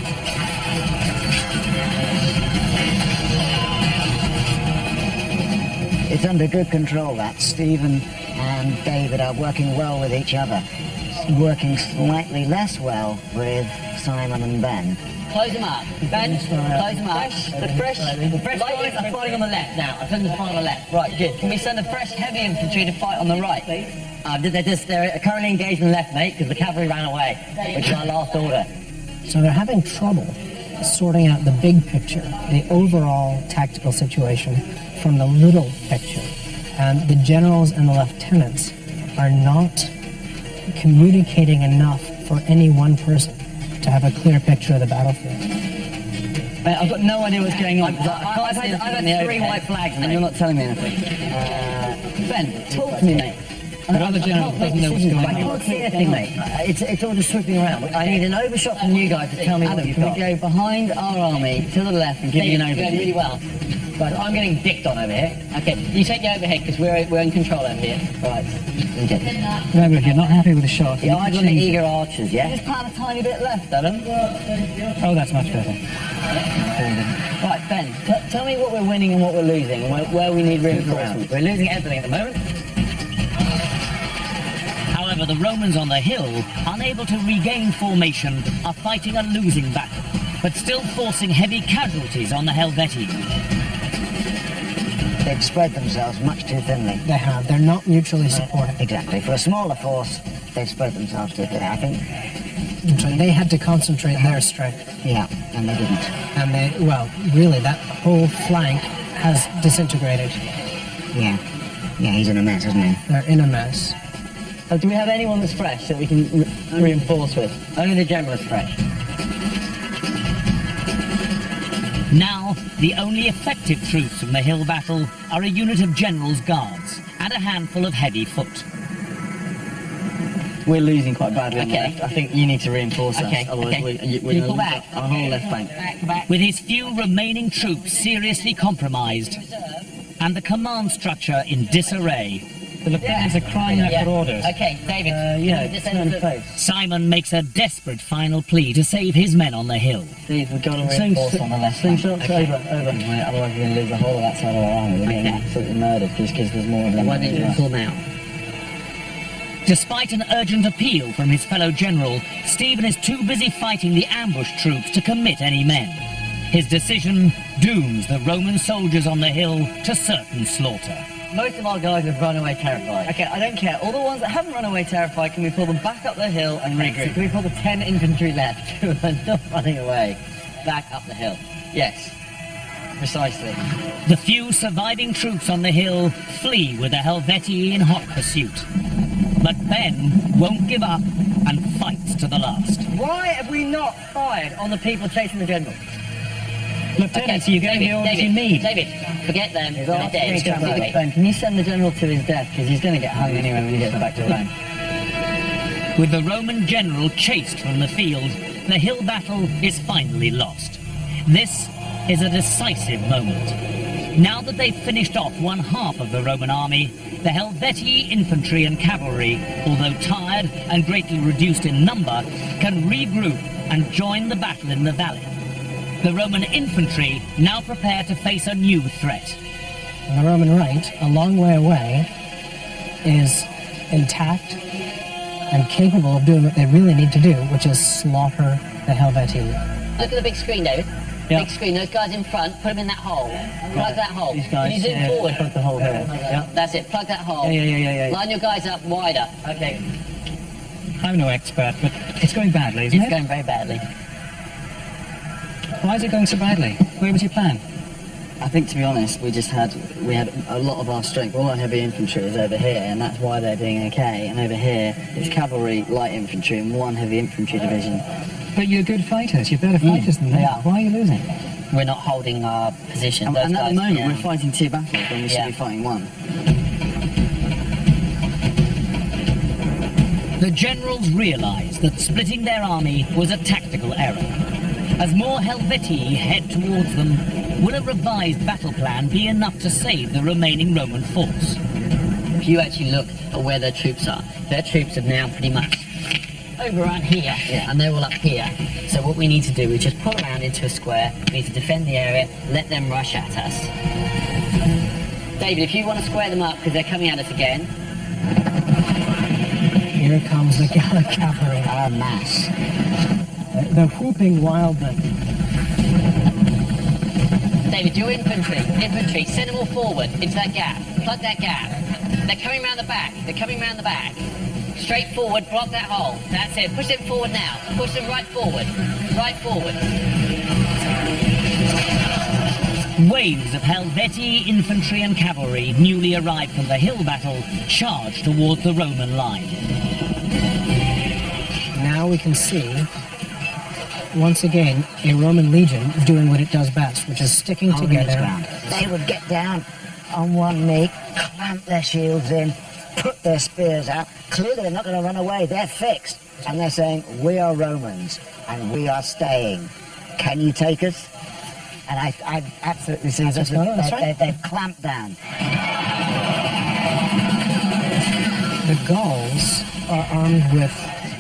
It's under good control, that. Stephen and David are working well with each other. Working slightly less well with Simon and Ben. Close them up. Ben, close them up. The fresh light are fighting on the left now. I've turned the fight on the left. Right, good. Can we send the fresh heavy infantry to fight on the right? They're currently engaged on the left, mate, because the cavalry ran away, which is our last order. So they're having trouble sorting out the big picture, the overall tactical situation, from the little picture. And the generals and the lieutenants are not communicating enough for any one person to have a clear picture of the battlefield. Mate, I've got no idea what's going on. I've had 3 white flags, and you're not telling me anything. Ben, talk to me, mate. But other generals doesn't know what's going on. I can't see anything, mate. It's all just swooping around. I need an overshot from you guys to tell me what you've got. Can we go behind our army to the left and give you an overview? You're doing really well. Right, I'm getting dicked on over here. Okay, you take the overhead because we're in control over here. Right. Okay. Remember, if you're not happy with the shot, The eyes on the eager archers, yeah? Just part a tiny bit left, Adam. Oh, that's much better. Right, Ben, tell me what we're winning and what we're losing, and where we need reinforcements. We're losing everything at the moment. However, the Romans on the hill, unable to regain formation, are fighting a losing battle, but still forcing heavy casualties on the Helvetii. They've spread themselves much too thinly. They have. They're not mutually supportive. Exactly. For a smaller force, they've spread themselves too thin, I think. So they had to concentrate their strength. Yeah, and they didn't. And they, well, really, that whole flank has disintegrated. Yeah. Yeah, he's in a mess, isn't he? They're in a mess. Do we have anyone that's fresh that we can reinforce with? Only the general is fresh. Now, the only effective troops from the hill battle are a unit of generals' guards and a handful of heavy foot. We're losing quite badly on the Okay. left. I think you need to reinforce Okay, us. Otherwise, okay. we're Can you going to pull lose back? our whole left flank. Back. With his few remaining troops seriously compromised and the command structure in disarray, The lieutenants are crying out for orders. Okay, David. Just turn face. Simon makes a desperate final plea to save his men on the hill. Steve, we've got to reinforce on the left flank. Over. Mate, otherwise we're going to lose the whole of that side of our army. We're getting absolutely murdered just because there's more of them. Why don't you pull now? Despite an urgent appeal from his fellow general, Stephen is too busy fighting the ambush troops to commit any men. His decision dooms the Roman soldiers on the hill to certain slaughter. Most of our guys have run away terrified. Okay, I don't care. All the ones that haven't run away terrified, can we pull them back up the hill and regroup? So can we pull the 10 infantry left who are not running away back up the hill? Yes, precisely. The few surviving troops on the hill flee with the Helvetii in hot pursuit. But Ben won't give up and fights to the last. Why have we not fired on the people chasing the general? Lieutenants, are you getting the orders you need? David, forget them. He's They're off. dead. Ben, can you send the general to his death? Because he's going to get hung anyway when he gets back to Rome. With the Roman general chased from the field, the hill battle is finally lost. This is a decisive moment. Now that they've finished off one half of the Roman army, the Helvetii infantry and cavalry, although tired and greatly reduced in number, can regroup and join the battle in the valley. The Roman infantry now prepare to face a new threat. On the Roman right, a long way away, is intact and capable of doing what they really need to do, which is slaughter the Helvetii. Look at the big screen, David. Yeah. Big screen. Those guys in front, put them in that hole. Plug that hole. These guys, Can you zoom forward? plug the hole here. Yeah. That's it. Plug that hole. Yeah. Line your guys up wider. Okay. I'm no expert, but it's going badly, isn't It's it? going very badly. Why is it going so badly? Where was your plan? I think, to be honest, we had a lot of our strength. All our heavy infantry is over here, and that's why they're doing okay. And over here, it's cavalry, light infantry, and one heavy infantry division. But you're good fighters. You're better fighters than they are. Why are you losing? We're not holding our position. And Those at the guys- moment, yeah. we're fighting 2 battles when we should Yeah. be fighting 1. The generals realized that splitting their army was a tactical error. As more Helvetii head towards them, would a revised battle plan be enough to save the remaining Roman force? If you actually look at where their troops are now pretty much over around here, and they're all up here. So what we need to do is just pull around into a square. We need to defend the area, let them rush at us. David, if you want to square them up because they're coming at us again. Here comes the Gallic cavalry en masse. They're whooping wildly. David, your infantry, send them all forward into that gap. Plug that gap. They're coming round the back. Straight forward, block that hole. That's it. Push them forward now. Push them right forward. Waves of Helvetii infantry and cavalry, newly arrived from the hill battle, charged towards the Roman line. Now we can see, once again, a Roman legion doing what it does best, which is sticking Holding its together. ground. They would get down on one knee, clamp their shields in, put their spears out. Clearly they're not going to run away. They're fixed. And they're saying, we are Romans, and we are staying. Can you take us? And I absolutely see That's right. they've clamped down. The Gauls are armed with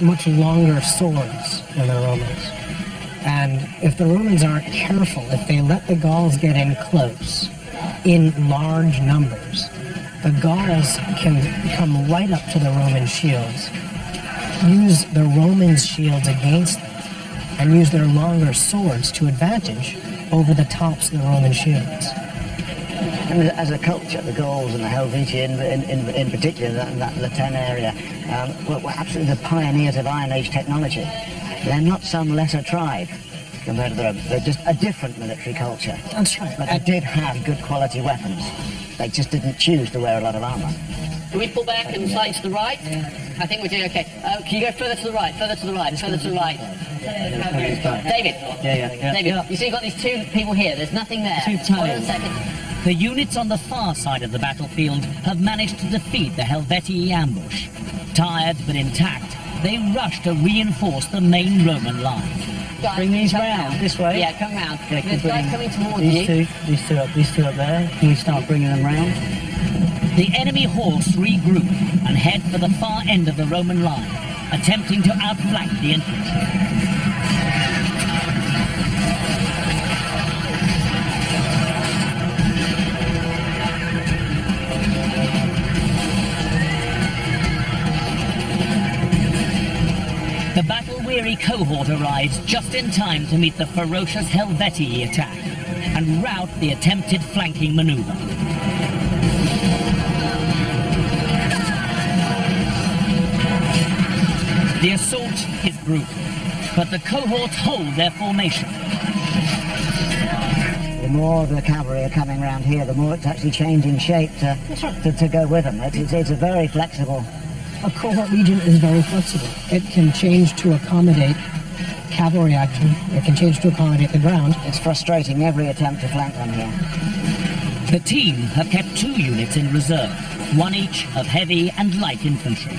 much longer swords than the Romans. And if the Romans aren't careful, if they let the Gauls get in close, in large numbers, the Gauls can come right up to the Roman shields, use the Romans' shields against them, and use their longer swords to advantage over the tops of the Roman shields. And as a culture, the Gauls and the Helvetii in particular, that Latin area, were absolutely the pioneers of Iron Age technology. They're not some lesser tribe compared to the Romans. They're just a different military culture. That's right. But they did have good quality weapons. They just didn't choose to wear a lot of armour. Can we pull back and slightly to the right? I think we're doing okay. Can you go further to the right? David. David, you see you've got these 2 people here. There's nothing there. 2 Hold on a towns. second. The units on the far side of the battlefield have managed to defeat the Helvetii ambush. Tired but intact, they rush to reinforce the main Roman line. Guys, Bring these come round, this way. Yeah, come round. Yeah, There's guys coming towards you. These two up there. Can we start bringing them round? The enemy horse regroup and head for the far end of the Roman line, attempting to outflank the infantry. The battle-weary cohort arrives just in time to meet the ferocious Helvetii attack and rout the attempted flanking maneuver. The assault is brutal, but the cohorts hold their formation. The more the cavalry are coming around here, the more it's actually changing shape to go with them. It's a very flexible. A cohort legion is very flexible. It can change to accommodate cavalry action. It can change to accommodate the ground. It's frustrating every attempt to flank them here. The team have kept 2 units in reserve, 1 each of heavy and light infantry.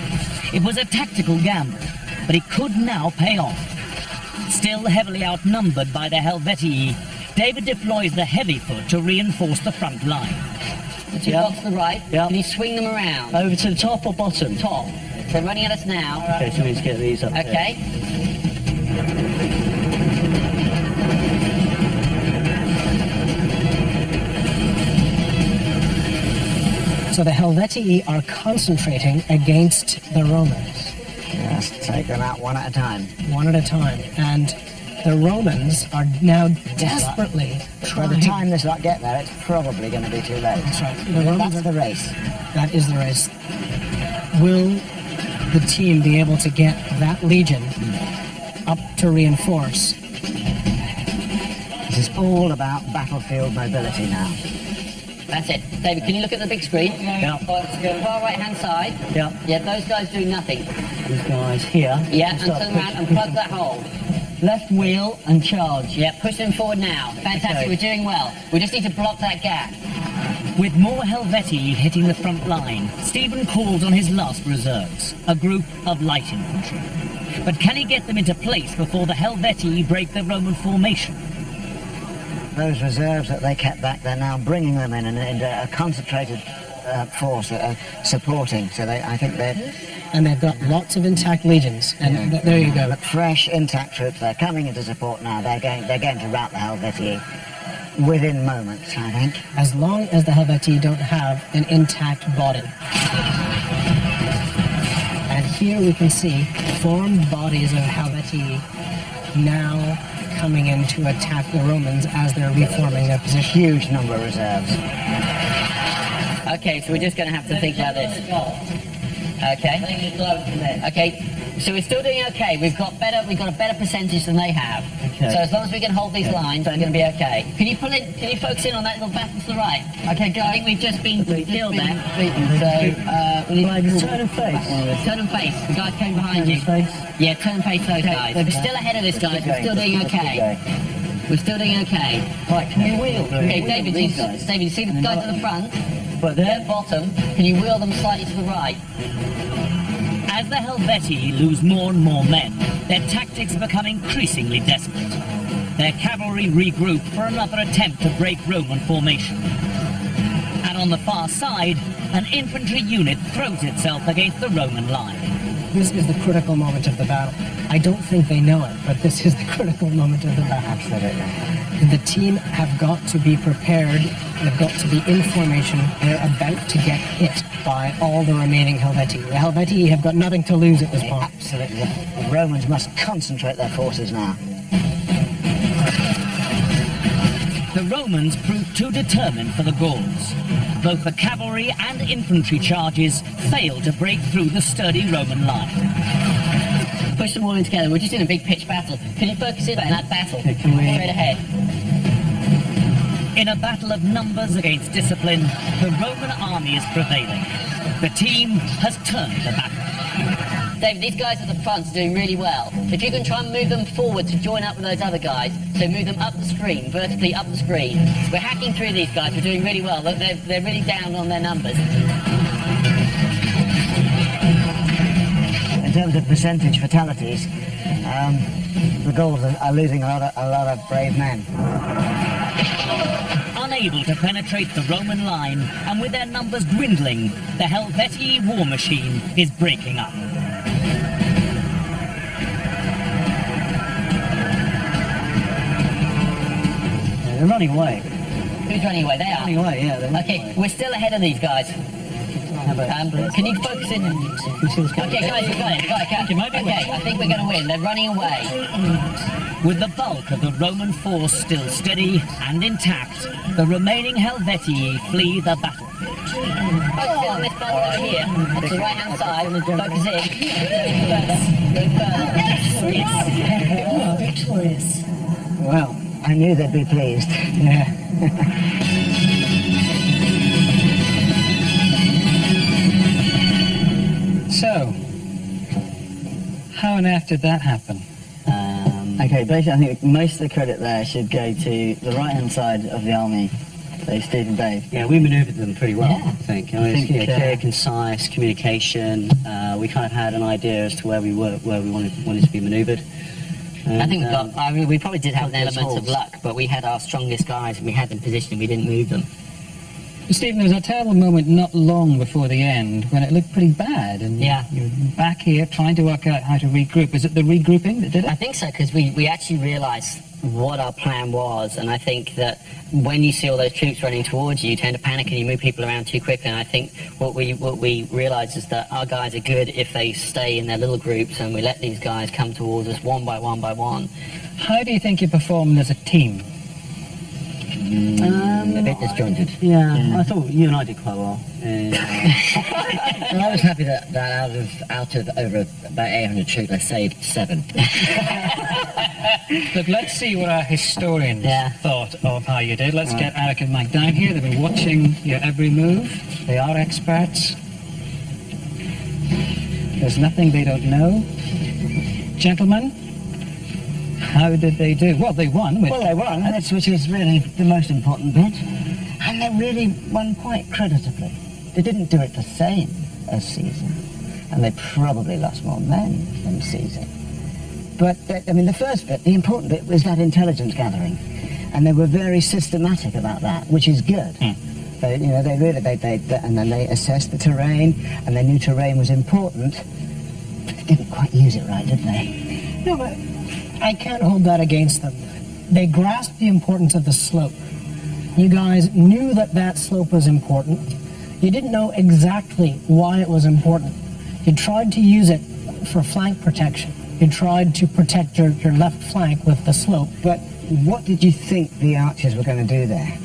It was a tactical gamble, but it could now pay off. Still heavily outnumbered by the Helvetii, David deploys the heavy foot to reinforce the front line. The two blocks to the right. Yeah. Can you swing them around? Over to the top or bottom? Top. So they're running at us now. Okay, so we need to get these up here. Okay. So the Helvetii are concentrating against the Romans. Yes, take them out one at a time. One at a time. And the Romans are now desperately By trying the time this lot get there, it's probably going to be too late. That's right. The Romans That's the race. That is the race. Will the team be able to get that legion up to reinforce? This is all about battlefield mobility now. That's it. David, can you look at the big screen? Yeah. Far right-hand side. Yeah. Yeah, those guys do nothing. These guys here. Yeah, and turn around and plug that hole. Left wheel and charge. Yeah, push them forward now. Fantastic, Okay. we're doing well. We just need to block that gap. With more Helvetii hitting the front line, Stephen calls on his last reserves, a group of light infantry. But can he get them into place before the Helvetii break the Roman formation? Those reserves that they kept back, they're now bringing them in and into a concentrated force that are supporting. So I think they're And they've got lots of intact legions. And there you go. fresh, intact troops. They're coming into support now. They're going to rout the Helvetii within moments, I think. As long as the Helvetii don't have an intact body. And here we can see formed bodies of Helvetii now coming in to attack the Romans as they're reforming their position. Huge number of reserves. Okay, so we're just going to have to think about this. Okay. Okay. So we're still doing okay. We've got a better percentage than they have. Okay. So as long as we can hold these lines, we're going to be okay. Can you focus in on that little battle to the right? Okay, guys. I think we've just been killed there. So we need to Turn and face. turn and face. The guys came behind you. Yeah, turn and face those guys. We're still ahead of this, guys. We're still doing okay. We're still doing okay. Right, can you wheel? Okay, David, you see the guys at the front? But They're then, bottom. Can you wheel them slightly to the right? As the Helvetii lose more and more men, their tactics become increasingly desperate. Their cavalry regroup for another attempt to break Roman formation. And on the far side, an infantry unit throws itself against the Roman line. This is the critical moment of the battle. I don't think they know it, but this is the critical moment of the battle. Absolutely. The team have got to be prepared. They've got to be in formation. They're about to get hit by all the remaining Helvetii. The Helvetii have got nothing to lose at this point. Absolutely. The Romans must concentrate their forces now. The Romans proved too determined for the Gauls. Both the cavalry and infantry charges failed to break through the sturdy Roman line. Push them all in together. We're just in a big pitched battle. Can you focus in on that battle? Okay, can we- Straight ahead. In a battle of numbers against discipline, the Roman army is prevailing. The team has turned the battle. David, these guys at the front are doing really well. If you can try and move them forward to join up with those other guys, so move them up the screen, vertically up the screen. We're hacking through these guys. We're doing really well. They're really down on their numbers. In terms of percentage fatalities, the Gauls are losing a lot of brave men. Unable to penetrate the Roman line, and with their numbers dwindling, the Helvetii war machine is breaking up. they're running away. Who's running away? They are. Running away, yeah. They're running Okay, away. we're still ahead of these guys. Can you focus in? Okay, guys, you got it. Okay, I think we're going to win. They're running away. With the bulk of the Roman force still steady and intact, the remaining Helvetii flee the battlefield. Focus in on this button over here. It's the right-hand side. Focus in. Go further. Well, I knew they'd be pleased. Yeah. So, how on earth did that happen? Okay, basically I think most of the credit there should go to the right-hand side of the army, so Steve and Dave. Yeah, we manoeuvred them pretty well, Yeah. I think. I mean, I think, it's clear, concise communication. We kind of had an idea as to where we wanted to be manoeuvred. I think we got. I mean, we probably did have an Those element of holes. luck, but we had our strongest guys and we had them positioned and we didn't move them. Stephen, there was a terrible moment not long before the end when it looked pretty bad, and Yeah. you're back here trying to work out how to regroup. Is it the regrouping that did it? I think so, because we actually realised what our plan was, and I think that when you see all those troops running towards you, you tend to panic and you move people around too quickly. And I think what we realised is that our guys are good if they stay in their little groups, and we let these guys come towards us one by one by one. How do you think you performed as a team? A bit disjointed. Yeah, I thought you and I did quite well. And I was happy that out of over about 800 troops, I saved 7. Look, let's see what our historians Yeah. thought of how you did. Let's get Eric and Mike down here. They've been watching your every move. They are experts. There's nothing they don't know. Gentlemen, how did they do? Well, they won. Well, they won, which is really the most important bit. And they really won quite creditably. They didn't do it the same as Caesar, and they probably lost more men than Caesar. But, I mean, the first bit, the important bit, was that intelligence gathering. And they were very systematic about that, which is good. They and then they assessed the terrain, and they knew terrain was important, but they didn't quite use it right, did they? No, but I can't hold that against them. They grasped the importance of the slope. You guys knew that that slope was important. You didn't know exactly why it was important. You tried to use it for flank protection. You tried to protect your left flank with the slope. But what did you think the archers were going to do there?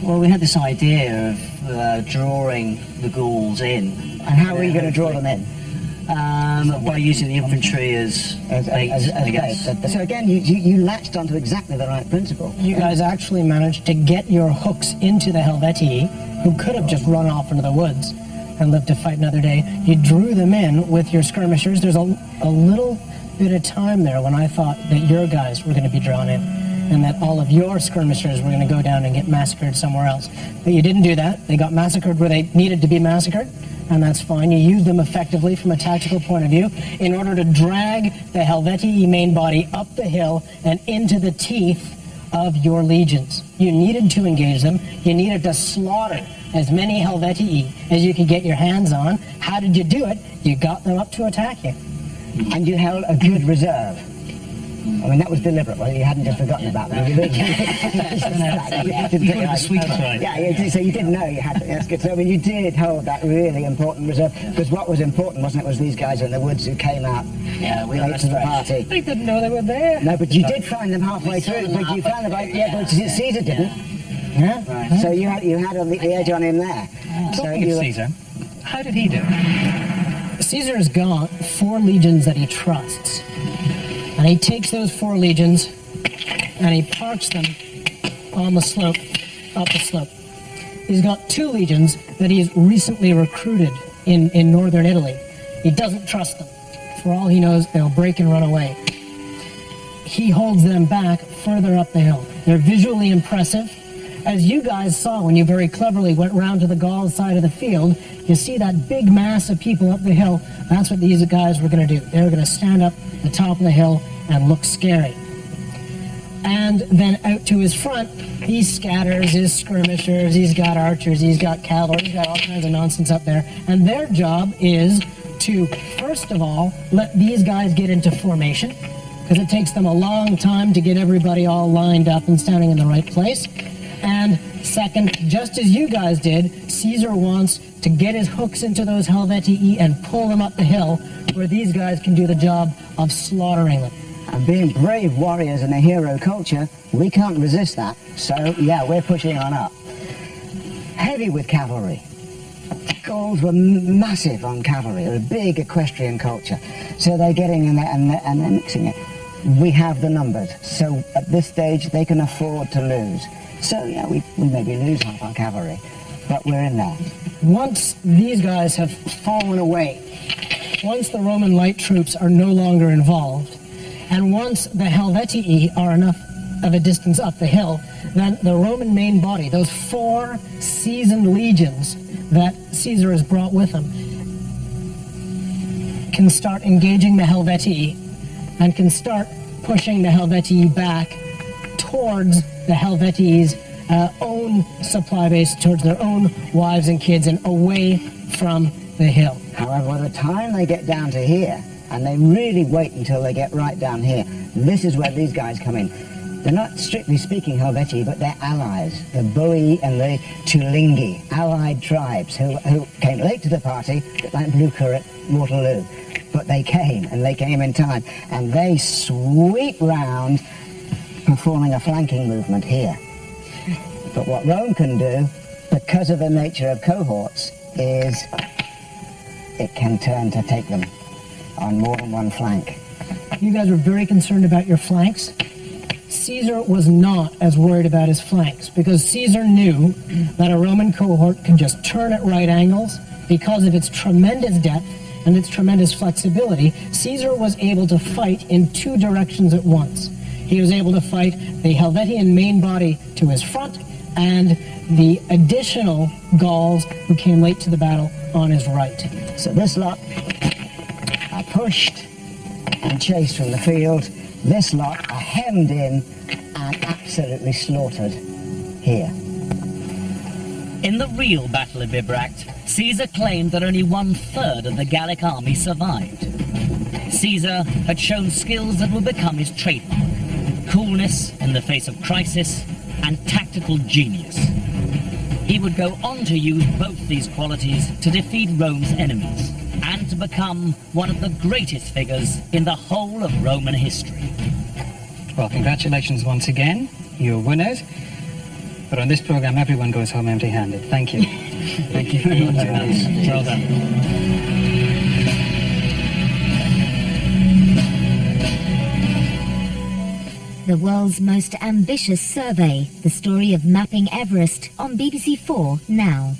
Well, we had this idea of drawing the Gauls in. And how were you going to draw them in? By using the infantry as bait, I guess. bait. So again, you latched onto exactly the right principle. You guys actually managed to get your hooks into the Helvetii, who could have just run off into the woods and lived to fight another day. You drew them in with your skirmishers. There's a little bit of time there when I thought that your guys were going to be drawn in and that all of your skirmishers were going to go down and get massacred somewhere else. But you didn't do that. They got massacred where they needed to be massacred, and that's fine. You used them effectively from a tactical point of view in order to drag the Helvetii main body up the hill and into the teeth of your legions. You needed to engage them. You needed to slaughter as many Helvetii as you could get your hands on. How did you do it? You got them up to attack you. And you held a good reserve. I mean, that was deliberate. Well, you hadn't just forgotten about them. You put the sweet right. Yeah, so you didn't know you had. That's good. So I mean, you did hold that really important reserve, because what was important, wasn't it, was these guys in the woods who came out late to the party. They didn't know they were there. No, but you did find them halfway through. But you found them, but Caesar didn't. Yeah. Right. So you had the edge on him there. Talking of Caesar, how did he do? Caesar has got 4 legions that he trusts. And he takes those 4 legions and he parks them on the slope, up the slope. He's got 2 legions that he's recently recruited in northern Italy. He doesn't trust them. For all he knows, they'll break and run away. He holds them back further up the hill. They're visually impressive. As you guys saw when you very cleverly went round to the Gauls side of the field, you see that big mass of people up the hill. That's what these guys were going to do. They were going to stand up at the top of the hill and look scary. And then out to his front, he scatters his skirmishers, he's got archers, he's got cavalry, he's got all kinds of nonsense up there. And their job is to, first of all, let these guys get into formation, because it takes them a long time to get everybody all lined up and standing in the right place. And second, just as you guys did, Caesar wants to get his hooks into those Helvetii and pull them up the hill, where these guys can do the job of slaughtering them. And being brave warriors in a hero culture, we can't resist that. So, yeah, we're pushing on up. Heavy with cavalry. Gauls were massive on cavalry. They're a big equestrian culture. So they're getting in there and they're mixing it. We have the numbers. So at this stage, they can afford to lose. So, yeah, we maybe lose half our cavalry, but we're in there. Once these guys have fallen away, once the Roman light troops are no longer involved, and once the Helvetii are enough of a distance up the hill, then the Roman main body, those 4 seasoned legions that Caesar has brought with him, can start engaging the Helvetii and can start pushing the Helvetii back towards the Helvetii's own supply base, towards their own wives and kids, and away from the hill. However, by the time they get down to here, and they really wait until they get right down here, this is where these guys come in. They're not strictly speaking Helvetii, but they're allies. The Boii and the Tulingi, allied tribes who came late to the party, like Blucher at Waterloo. But they came, and they came in time, and they sweep round, performing a flanking movement here. But what Rome can do, because of the nature of cohorts, is it can turn to take them on more than one flank. You guys were very concerned about your flanks. Caesar was not as worried about his flanks, because Caesar knew that a Roman cohort could just turn at right angles. Because of its tremendous depth and its tremendous flexibility, Caesar was able to fight in two directions at once. He was able to fight the Helvetian main body to his front and the additional Gauls who came late to the battle on his right. So this lot are pushed and chased from the field. This lot are hemmed in and absolutely slaughtered here. In the real Battle of Bibracte, Caesar claimed that only 1/3 of the Gallic army survived. Caesar had shown skills that would become his trademark: coolness in the face of crisis and tactical genius. He would go on to use both these qualities to defeat Rome's enemies and to become one of the greatest figures in the whole of Roman history. Well, congratulations once again. You're winners. But on this program, everyone goes home empty-handed. Thank you. Thank you very much. Well done. The world's most ambitious survey, the story of mapping Everest, on BBC4 now.